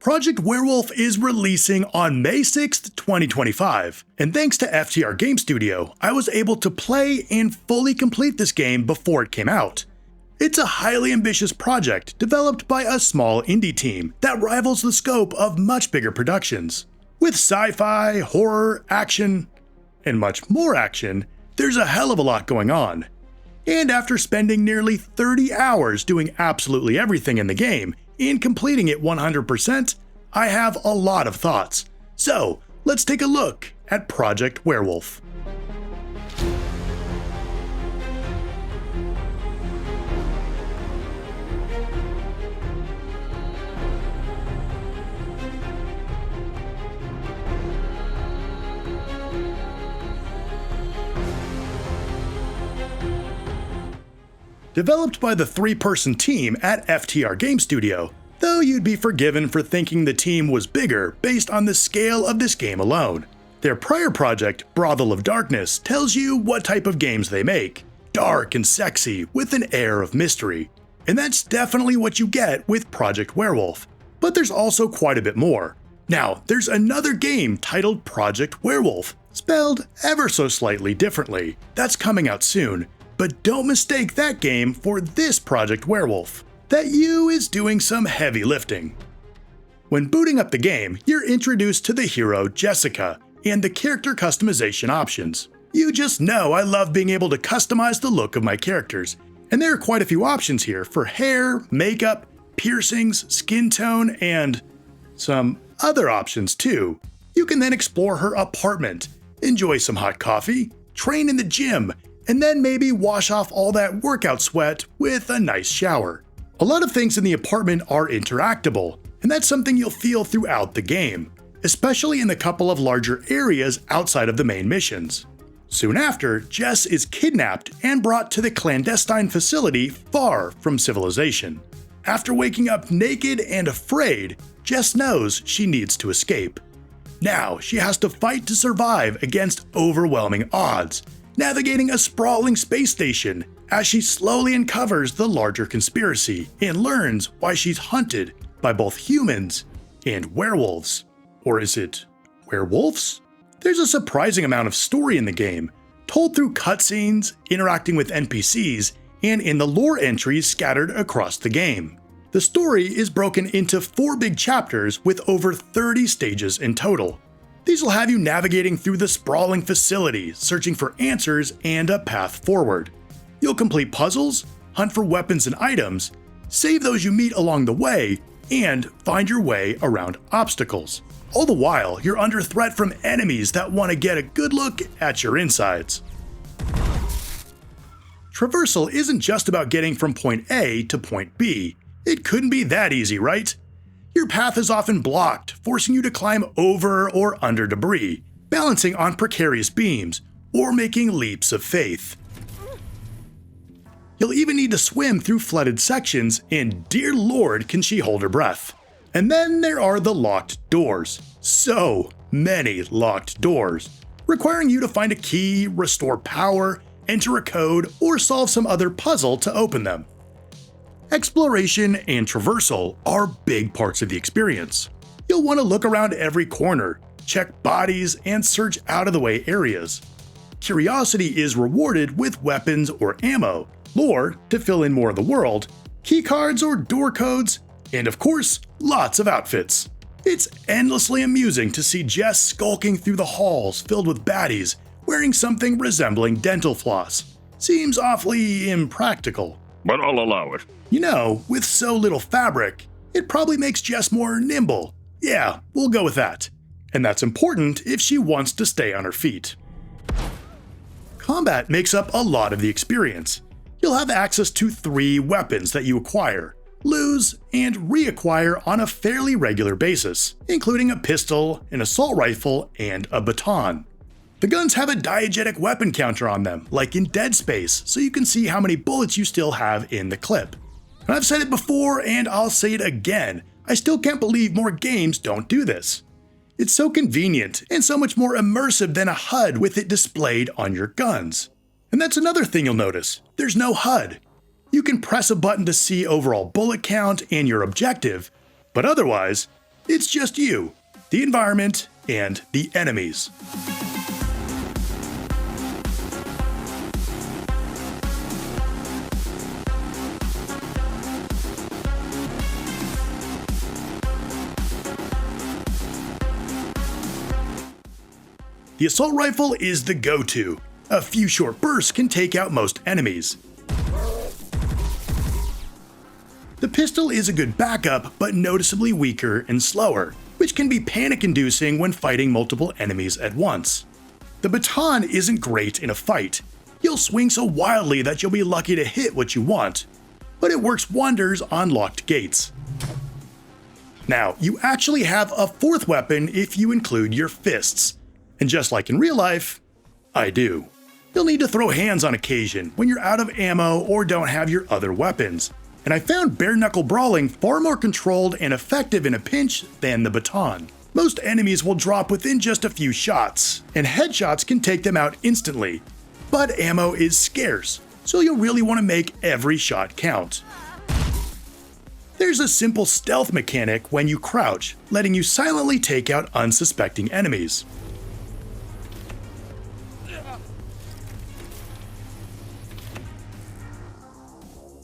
Project Werewolf is releasing on May 6th, 2025, and thanks to FTR Game Studio, I was able to play and fully complete this game before it came out. It's a highly ambitious project developed by a small indie team that rivals the scope of much bigger productions. With sci-fi, horror, action, and much more action, there's a hell of a lot going on. And after spending nearly 30 hours doing absolutely everything in the game and completing it 100%, I have a lot of thoughts. So, let's take a look at Project Werewolf. Developed by the three-person team at FTR Game Studio, though you'd be forgiven for thinking the team was bigger based on the scale of this game alone. Their prior project, Brothel of Darkness, tells you what type of games they make. Dark and sexy, with an air of mystery. And that's definitely what you get with Project Werewolf. But there's also quite a bit more. Now, there's another game titled Project Werewolf, spelled ever so slightly differently. That's coming out soon. But don't mistake that game for this Project Werewolf. That U is doing some heavy lifting. When booting up the game, you're introduced to the hero Jessica and the character customization options. You just know I love being able to customize the look of my characters, and there are quite a few options here for hair, makeup, piercings, skin tone, and some other options too. You can then explore her apartment, enjoy some hot coffee, train in the gym, and then maybe wash off all that workout sweat with a nice shower. A lot of things in the apartment are interactable, and that's something you'll feel throughout the game, especially in the couple of larger areas outside of the main missions. Soon after, Jess is kidnapped and brought to the clandestine facility far from civilization. After waking up naked and afraid, Jess knows she needs to escape. Now she has to fight to survive against overwhelming odds, navigating a sprawling space station as she slowly uncovers the larger conspiracy and learns why she's hunted by both humans and werewolves. Or is it werewolves? There's a surprising amount of story in the game, told through cutscenes, interacting with NPCs, and in the lore entries scattered across the game. The story is broken into 4 big chapters with over 30 stages in total. These will have you navigating through the sprawling facility, searching for answers and a path forward. You'll complete puzzles, hunt for weapons and items, save those you meet along the way, and find your way around obstacles. All the while, you're under threat from enemies that want to get a good look at your insides. Traversal isn't just about getting from point A to point B. It couldn't be that easy, right? Your path is often blocked, forcing you to climb over or under debris, balancing on precarious beams, or making leaps of faith. You'll even need to swim through flooded sections, and dear lord can she hold her breath. And then there are the locked doors. So many locked doors, requiring you to find a key, restore power, enter a code, or solve some other puzzle to open them. Exploration and traversal are big parts of the experience. You'll want to look around every corner, check bodies, and search out-of-the-way areas. Curiosity is rewarded with weapons or ammo, lore to fill in more of the world, keycards or door codes, and of course, lots of outfits. It's endlessly amusing to see Jess skulking through the halls filled with baddies wearing something resembling dental floss. Seems awfully impractical. But I'll allow it. You know, with so little fabric, it probably makes Jess more nimble. Yeah, we'll go with that. And that's important if she wants to stay on her feet. Combat makes up a lot of the experience. You'll have access to 3 weapons that you acquire, lose, and reacquire on a fairly regular basis, including a pistol, an assault rifle, and a baton. The guns have a diegetic weapon counter on them, like in Dead Space, so you can see how many bullets you still have in the clip. And I've said it before and I'll say it again, I still can't believe more games don't do this. It's so convenient and so much more immersive than a HUD with it displayed on your guns. And that's another thing you'll notice, there's no HUD. You can press a button to see overall bullet count and your objective, but otherwise, It's just you, the environment, and the enemies. The assault rifle is the go-to. A few short bursts can take out most enemies. The pistol is a good backup, but noticeably weaker and slower, which can be panic-inducing when fighting multiple enemies at once. The baton isn't great in a fight. You'll swing so wildly that you'll be lucky to hit what you want, but it works wonders on locked gates. Now, you actually have a fourth weapon if you include your fists. And just like in real life, I do. You'll need to throw hands on occasion when you're out of ammo or don't have your other weapons. And I found bare-knuckle brawling far more controlled and effective in a pinch than the baton. Most enemies will drop within just a few shots, and headshots can take them out instantly. But ammo is scarce, so you'll really want to make every shot count. There's a simple stealth mechanic when you crouch, letting you silently take out unsuspecting enemies.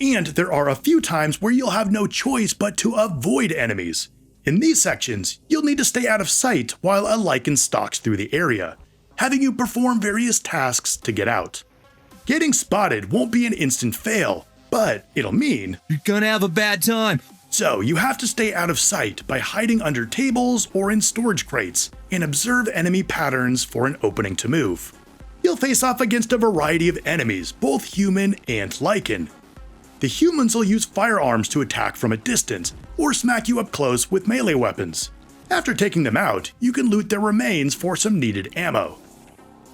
And there are a few times where you'll have no choice but to avoid enemies. In these sections, you'll need to stay out of sight while a lichen stalks through the area, having you perform various tasks to get out. Getting spotted won't be an instant fail, but it'll mean you're gonna have a bad time. So you have to stay out of sight by hiding under tables or in storage crates and observe enemy patterns for an opening to move. You'll face off against a variety of enemies, both human and lichen. The humans will use firearms to attack from a distance, or smack you up close with melee weapons. After taking them out, you can loot their remains for some needed ammo.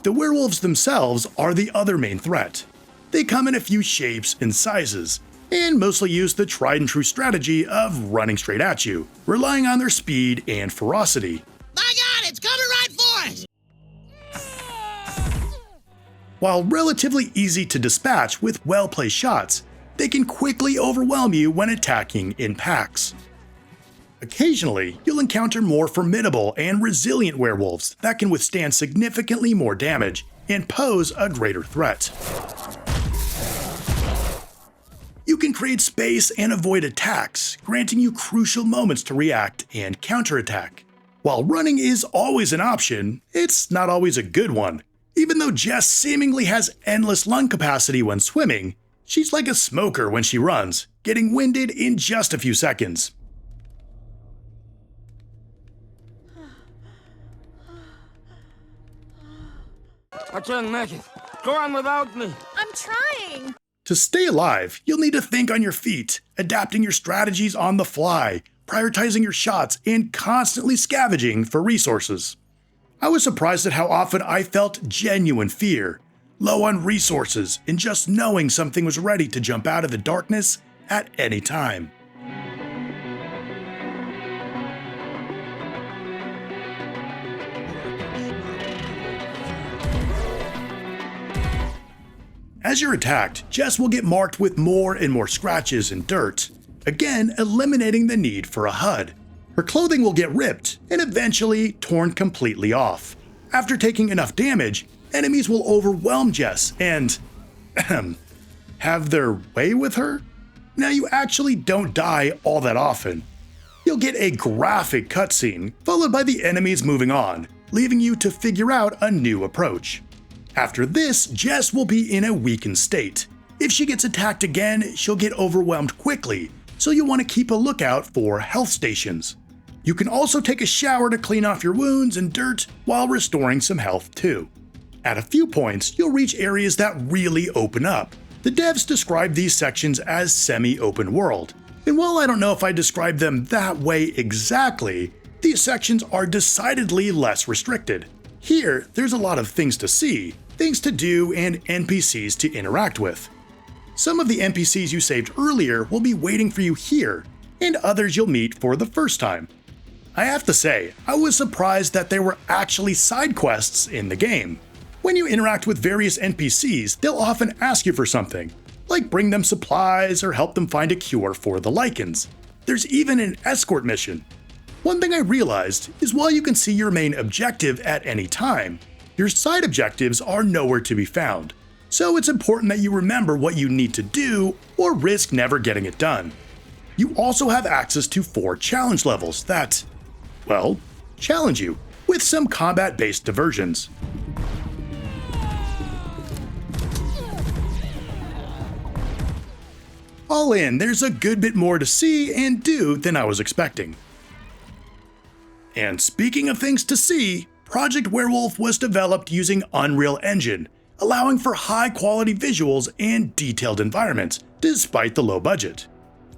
The werewolves themselves are the other main threat. They come in a few shapes and sizes, and mostly use the tried and true strategy of running straight at you, relying on their speed and ferocity. My God, it's coming right for us! While relatively easy to dispatch with well-placed shots, they can quickly overwhelm you when attacking in packs. Occasionally, you'll encounter more formidable and resilient werewolves that can withstand significantly more damage and pose a greater threat. You can create space and avoid attacks, granting you crucial moments to react and counterattack. While running is always an option, it's not always a good one. Even though Jess seemingly has endless lung capacity when swimming, she's like a smoker when she runs, getting winded in just a few seconds. I can't make it. Go on without me. I'm trying. To stay alive, you'll need to think on your feet, adapting your strategies on the fly, prioritizing your shots, and constantly scavenging for resources. I was surprised at how often I felt genuine fear, low on resources, and just knowing something was ready to jump out of the darkness at any time. As you're attacked, Jess will get marked with more and more scratches and dirt, again eliminating the need for a HUD. Her clothing will get ripped and eventually torn completely off. After taking enough damage, enemies will overwhelm Jess and have their way with her? Now you actually don't die all that often. You'll get a graphic cutscene, followed by the enemies moving on, leaving you to figure out a new approach. After this, Jess will be in a weakened state. If she gets attacked again, she'll get overwhelmed quickly, so you'll want to keep a lookout for health stations. You can also take a shower to clean off your wounds and dirt while restoring some health too. At a few points, you'll reach areas that really open up. The devs describe these sections as semi-open world, and while I don't know if I describe them that way exactly, these sections are decidedly less restricted. Here, there's a lot of things to see, things to do, and NPCs to interact with. Some of the NPCs you saved earlier will be waiting for you here, and others you'll meet for the first time. I have to say, I was surprised that there were actually side quests in the game. When you interact with various NPCs, they'll often ask you for something, like bring them supplies or help them find a cure for the lichens. There's even an escort mission. One thing I realized is while you can see your main objective at any time, your side objectives are nowhere to be found, so it's important that you remember what you need to do or risk never getting it done. You also have access to 4 challenge levels that, well, challenge you, with some combat-based diversions. All in, there's a good bit more to see and do than I was expecting. And speaking of things to see, Project Werewolf was developed using Unreal Engine, allowing for high-quality visuals and detailed environments, despite the low budget.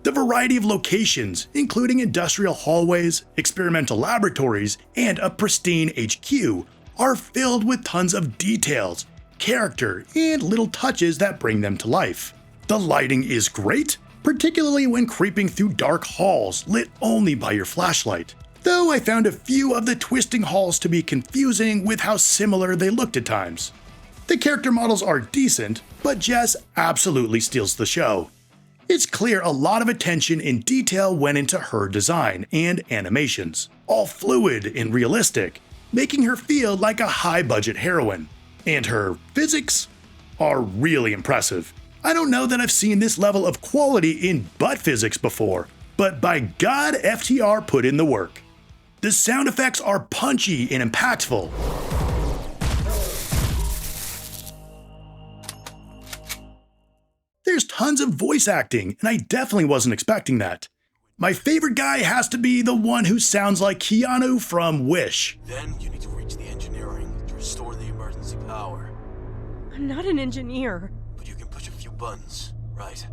The variety of locations, including industrial hallways, experimental laboratories, and a pristine HQ, are filled with tons of details, character, and little touches that bring them to life. The lighting is great, particularly when creeping through dark halls lit only by your flashlight. Though I found a few of the twisting halls to be confusing with how similar they looked at times. The character models are decent, but Jess absolutely steals the show. It's clear a lot of attention and detail went into her design and animations, all fluid and realistic, making her feel like a high-budget heroine. And her physics are really impressive. I don't know that I've seen this level of quality in butt physics before, but by God, FTR put in the work. The sound effects are punchy and impactful. There's tons of voice acting, and I definitely wasn't expecting that. My favorite guy has to be the one who sounds like Keanu from Wish. Then you need to reach the engineering to restore the emergency power. I'm not an engineer. But you can push a few buttons, right?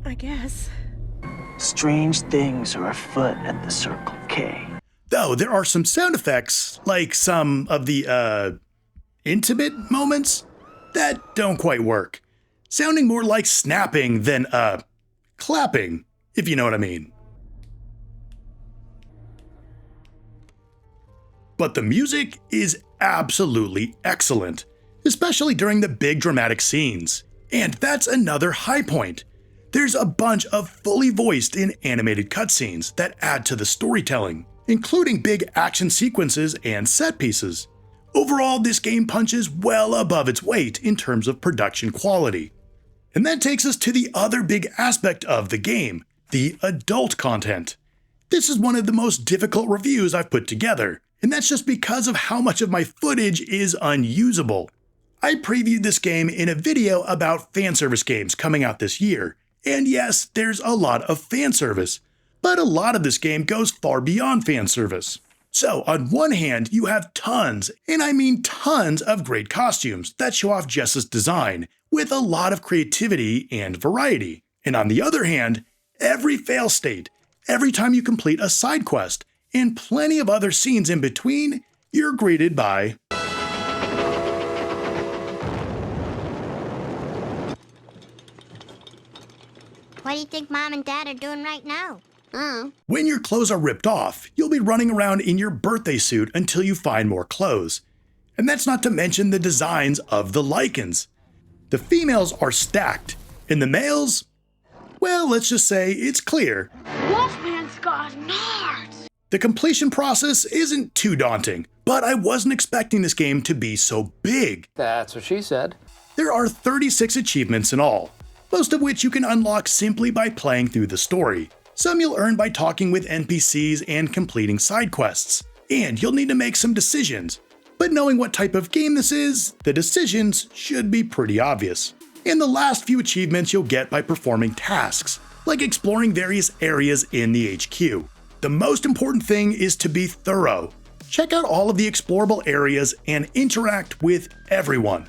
I guess. Strange things are afoot at the Circle K. Though there are some sound effects, like some of the, intimate moments, that don't quite work. Sounding more like snapping than, clapping, if you know what I mean. But the music is absolutely excellent, especially during the big dramatic scenes. And that's another high point. There's a bunch of fully voiced and animated cutscenes that add to the storytelling, including big action sequences and set pieces. Overall, this game punches well above its weight in terms of production quality. And that takes us to the other big aspect of the game, the adult content. This is one of the most difficult reviews I've put together, and that's just because of how much of my footage is unusable. I previewed this game in a video about fanservice games coming out this year, and yes, there's a lot of fanservice, but a lot of this game goes far beyond fanservice. So on one hand, you have tons, and I mean tons of great costumes that show off Jess's design, with a lot of creativity and variety. And on the other hand, every fail state, every time you complete a side quest, and plenty of other scenes in between, you're greeted by What do you think Mom and Dad are doing right now? When your clothes are ripped off, you'll be running around in your birthday suit until you find more clothes. And that's not to mention the designs of the Lycans. The females are stacked, and the males, well, let's just say it's clear. Wolfman's got nards! The completion process isn't too daunting, but I wasn't expecting this game to be so big. That's what she said. There are 36 achievements in all, most of which you can unlock simply by playing through the story. Some you'll earn by talking with NPCs and completing side quests, and you'll need to make some decisions. But knowing what type of game this is, the decisions should be pretty obvious. And the last few achievements you'll get by performing tasks, like exploring various areas in the HQ. The most important thing is to be thorough. Check out all of the explorable areas and interact with everyone.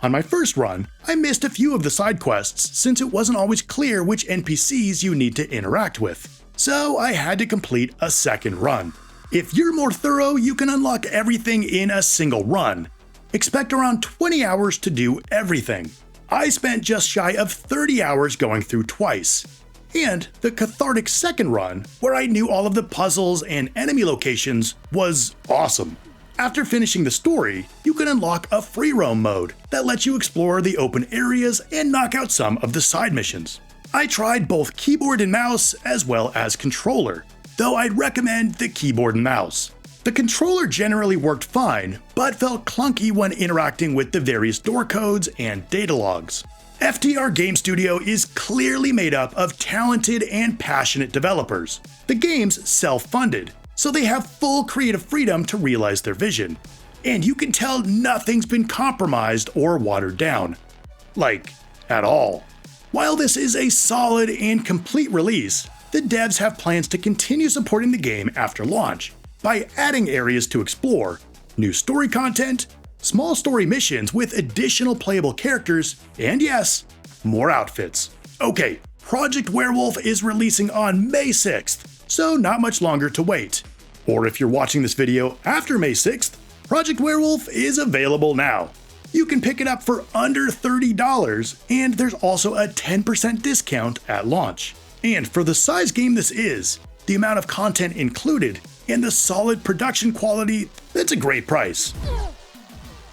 On my first run, I missed a few of the side quests since it wasn't always clear which NPCs you need to interact with, so I had to complete a second run. If you're more thorough, you can unlock everything in a single run. Expect around 20 hours to do everything. I spent just shy of 30 hours going through twice. And the cathartic second run, where I knew all of the puzzles and enemy locations, was awesome. After finishing the story, you can unlock a free roam mode that lets you explore the open areas and knock out some of the side missions. I tried both keyboard and mouse as well as controller, though I'd recommend the keyboard and mouse. The controller generally worked fine, but felt clunky when interacting with the various door codes and data logs. FTR Game Studio is clearly made up of talented and passionate developers. The game's self-funded, so they have full creative freedom to realize their vision. And you can tell nothing's been compromised or watered down. Like, at all. While this is a solid and complete release, the devs have plans to continue supporting the game after launch by adding areas to explore, new story content, small story missions with additional playable characters, and yes, more outfits. Okay, Project Werewolf is releasing on May 6th, so not much longer to wait. Or if you're watching this video after May 6th, Project Werewolf is available now. You can pick it up for under $30, and there's also a 10% discount at launch. And for the size game this is, the amount of content included, and the solid production quality, that's a great price.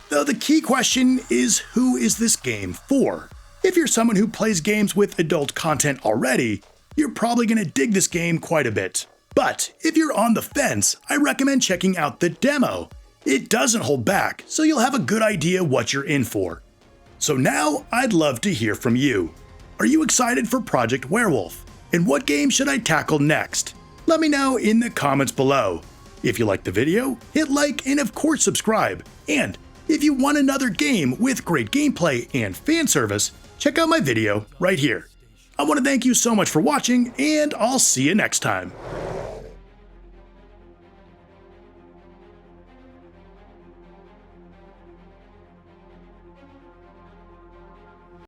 Though the key question is, who is this game for? If you're someone who plays games with adult content already, you're probably going to dig this game quite a bit. But if you're on the fence, I recommend checking out the demo. It doesn't hold back, so you'll have a good idea what you're in for. So now I'd love to hear from you. Are you excited for Project Werewolf? And what game should I tackle next? Let me know in the comments below. If you liked the video, hit like and of course subscribe. And if you want another game with great gameplay and fan service, check out my video right here. I want to thank you so much for watching, and I'll see you next time.